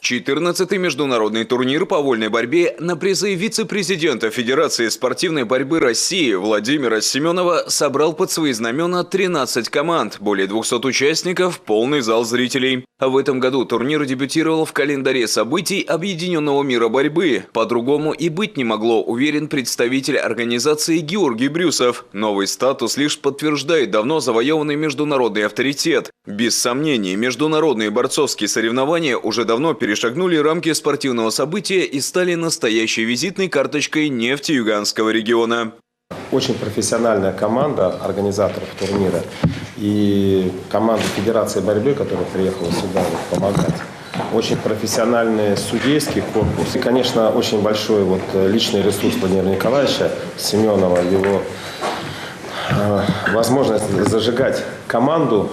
Четырнадцатый международный турнир по вольной борьбе на призы вице-президента Федерации спортивной борьбы России Владимира Семенова собрал под свои знамена 13 команд, более 200 участников, полный зал зрителей. А в этом году турнир дебютировал в календаре событий Объединенного мира борьбы. По-другому и быть не могло, уверен представитель организации Георгий Брюсов. Новый статус лишь подтверждает давно завоеванный международный авторитет. Без сомнений, международные борцовские соревнования уже давно перешагнули рамки спортивного события и стали настоящей визитной карточкой нефтеюганского региона. Очень профессиональная команда организаторов турнира и команда Федерации борьбы, которая приехала сюда помогать. Очень профессиональный судейский корпус. И, конечно, очень большой личный ресурс Владимира Николаевича Семенова, его возможность зажигать команду,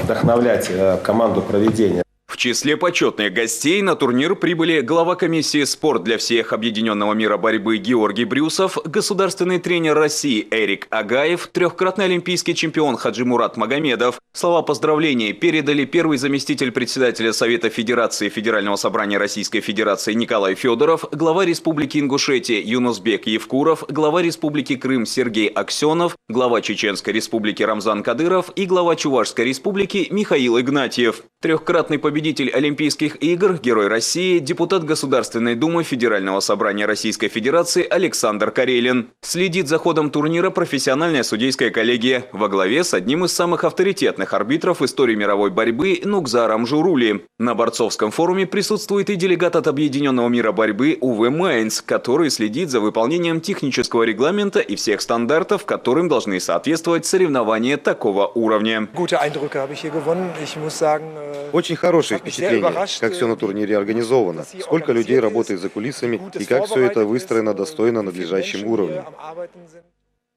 вдохновлять команду проведения. В числе почетных гостей на турнир прибыли глава комиссии «Спорт для всех Объединенного мира борьбы» Георгий Брюсов, государственный тренер России Эрик Агаев, трехкратный олимпийский чемпион Хаджимурат Магомедов. Слова поздравления передали первый заместитель председателя Совета Федерации Федерального собрания Российской Федерации Николай Федоров, глава Республики Ингушетия Юнусбек Евкуров, глава Республики Крым Сергей Аксенов, глава Чеченской Республики Рамзан Кадыров и глава Чувашской Республики Михаил Игнатьев. Трехкратный победитель Олимпийских игр, Герой России, депутат Государственной Думы Федерального собрания Российской Федерации Александр Карелин. Следит за ходом турнира профессиональная судейская коллегия во главе с одним из самых авторитетных арбитров истории мировой борьбы Нугзаром Журули. На борцовском форуме присутствует и делегат от Объединенного мира борьбы Уве Майнц, который следит за выполнением технического регламента и всех стандартов, которым должны соответствовать соревнования такого уровня. Очень хорошее впечатление, как все на турнире организовано, сколько людей работает за кулисами и как все это выстроено достойно надлежащим уровнем.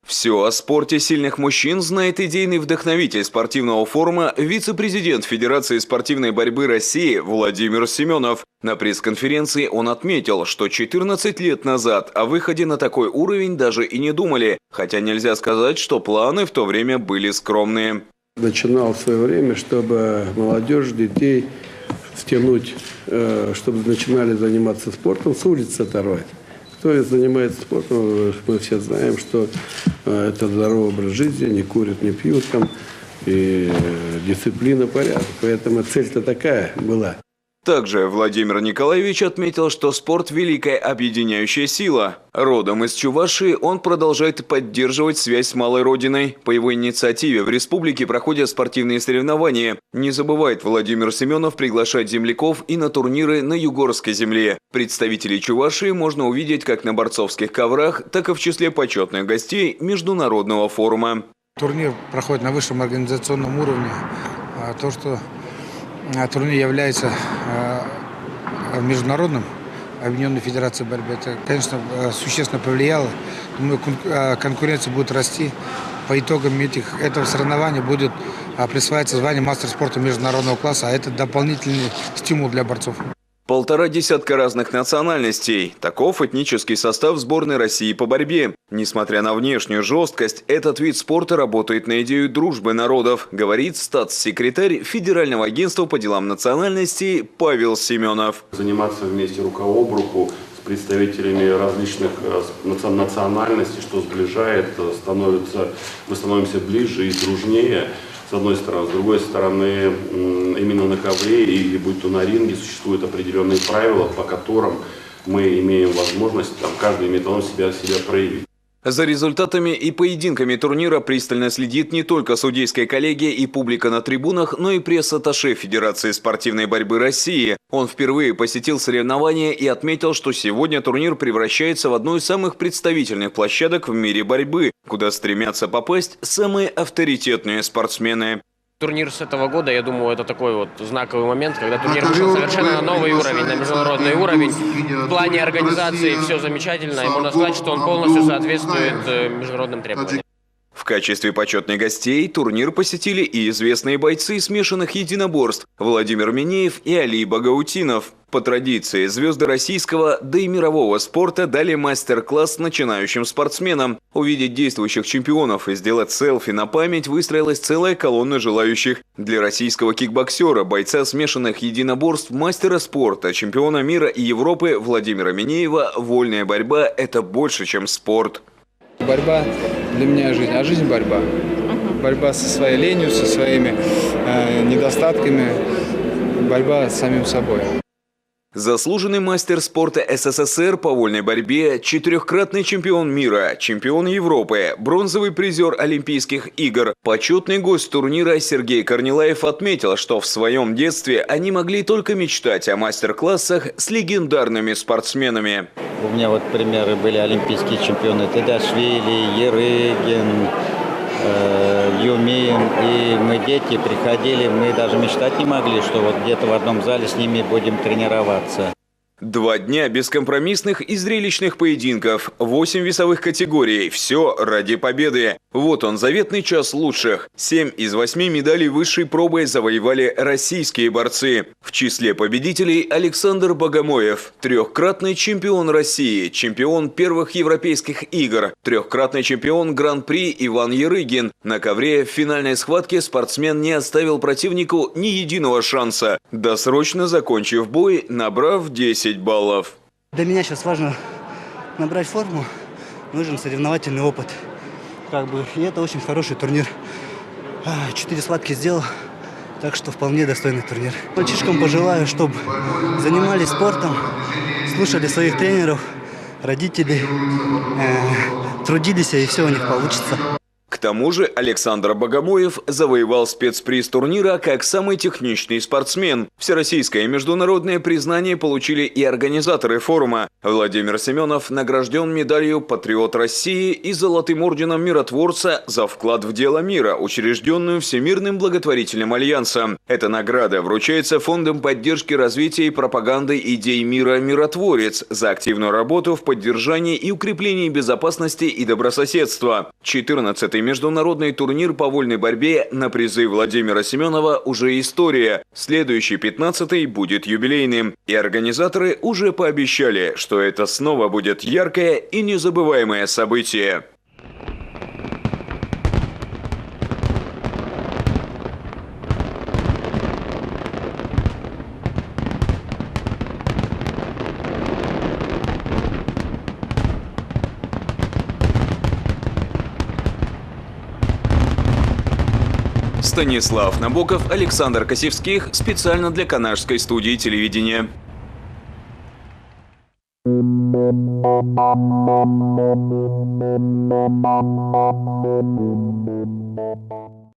Все о спорте сильных мужчин знает идейный вдохновитель спортивного форума, вице-президент Федерации спортивной борьбы России Владимир Семенов. На пресс-конференции он отметил, что 14 лет назад о выходе на такой уровень даже и не думали, хотя нельзя сказать, что планы в то время были скромные. Начинал в свое время, чтобы молодежь, детей втянуть, чтобы начинали заниматься спортом с улицы второй. Кто занимается спортом, мы все знаем, что это здоровый образ жизни, не курят, не пьют, и дисциплина, порядок. Поэтому цель-то такая была. Также Владимир Николаевич отметил, что спорт – великая объединяющая сила. Родом из Чувашии он продолжает поддерживать связь с малой родиной. По его инициативе в республике проходят спортивные соревнования. Не забывает Владимир Семенов приглашать земляков и на турниры на Югорской земле. Представителей Чувашии можно увидеть как на борцовских коврах, так и в числе почетных гостей международного форума. Турнир проходит на высшем организационном уровне. То, что турнир является международным, Объединенной Федерацией борьбы, это, конечно, существенно повлияло. Думаю, конкуренция будет расти. По итогам этого соревнования будет присваиваться звание мастер спорта международного класса, а это дополнительный стимул для борцов. 1,5 десятка разных национальностей. Таков этнический состав сборной России по борьбе. Несмотря на внешнюю жесткость, этот вид спорта работает на идею дружбы народов, говорит статс-секретарь Федерального агентства по делам национальностей Павел Семенов. Заниматься вместе рука об руку с представителями различных национальностей, что сближает, мы становимся ближе и дружнее. С одной стороны. С другой стороны, именно на ковре или будь то на ринге существуют определенные правила, по которым мы имеем возможность, каждый имеет возможность себя проявить. За результатами и поединками турнира пристально следит не только судейская коллегия и публика на трибунах, но и пресс-атташе Федерации спортивной борьбы России. Он впервые посетил соревнования и отметил, что сегодня турнир превращается в одну из самых представительных площадок в мире борьбы, куда стремятся попасть самые авторитетные спортсмены. Турнир с этого года, я думаю, это такой вот знаковый момент, когда турнир вышел совершенно на новый уровень, на международный уровень. В плане организации все замечательно, и можно сказать, что он полностью соответствует международным требованиям. В качестве почетных гостей турнир посетили и известные бойцы смешанных единоборств Владимир Минеев и Али Багаутинов. По традиции, звезды российского, да и мирового спорта дали мастер-класс начинающим спортсменам. Увидеть действующих чемпионов и сделать селфи на память выстроилась целая колонна желающих. Для российского кикбоксера, бойца смешанных единоборств, мастера спорта, чемпиона мира и Европы Владимира Минеева, вольная борьба – это больше, чем спорт. Борьба для меня жизнь, а жизнь борьба. Борьба со своей ленью, со своими недостатками, борьба с самим собой. Заслуженный мастер спорта СССР по вольной борьбе, четырехкратный чемпион мира, чемпион Европы, бронзовый призер Олимпийских игр, почетный гость турнира Сергей Корнилаев отметил, что в своем детстве они могли только мечтать о мастер-классах с легендарными спортсменами. У меня вот примеры были олимпийские чемпионы Тедашвили, Ерыгин, Юмин, и мы дети приходили, мы даже мечтать не могли, что вот где-то в одном зале с ними будем тренироваться. 2 дня бескомпромиссных и зрелищных поединков, 8 весовых категорий, все ради победы. Вот он, заветный час лучших. 7 из 8 медалей высшей пробы завоевали российские борцы. В числе победителей Александр Богомоев, трехкратный чемпион России, чемпион первых европейских игр, трехкратный чемпион Гран-при Иван Ерыгин. На ковре в финальной схватке спортсмен не оставил противнику ни единого шанса, досрочно закончив бой, набрав 10 баллов. Для меня сейчас важно набрать форму, нужен соревновательный опыт. И это очень хороший турнир. 4 схватки сделал, так что вполне достойный турнир. Мальчишкам пожелаю, чтобы занимались спортом, слушали своих тренеров, родителей, трудились, и все у них получится. К тому же Александр Богомоев завоевал спецприз турнира как самый техничный спортсмен. Всероссийское и международное признание получили и организаторы форума. Владимир Семенов награжден медалью «Патриот России» и золотым орденом миротворца за вклад в дело мира, учрежденную Всемирным благотворительным альянсом. Эта награда вручается Фондом поддержки развития и пропаганды идей мира «Миротворец» за активную работу в поддержании и укреплении безопасности и добрососедства. 14-й международный турнир по вольной борьбе на призы Владимира Семенова уже история. Следующий 15-й будет юбилейным. И организаторы уже пообещали, что это снова будет яркое и незабываемое событие. Станислав Набоков, Александр Косевских специально для Канашской студии телевидения.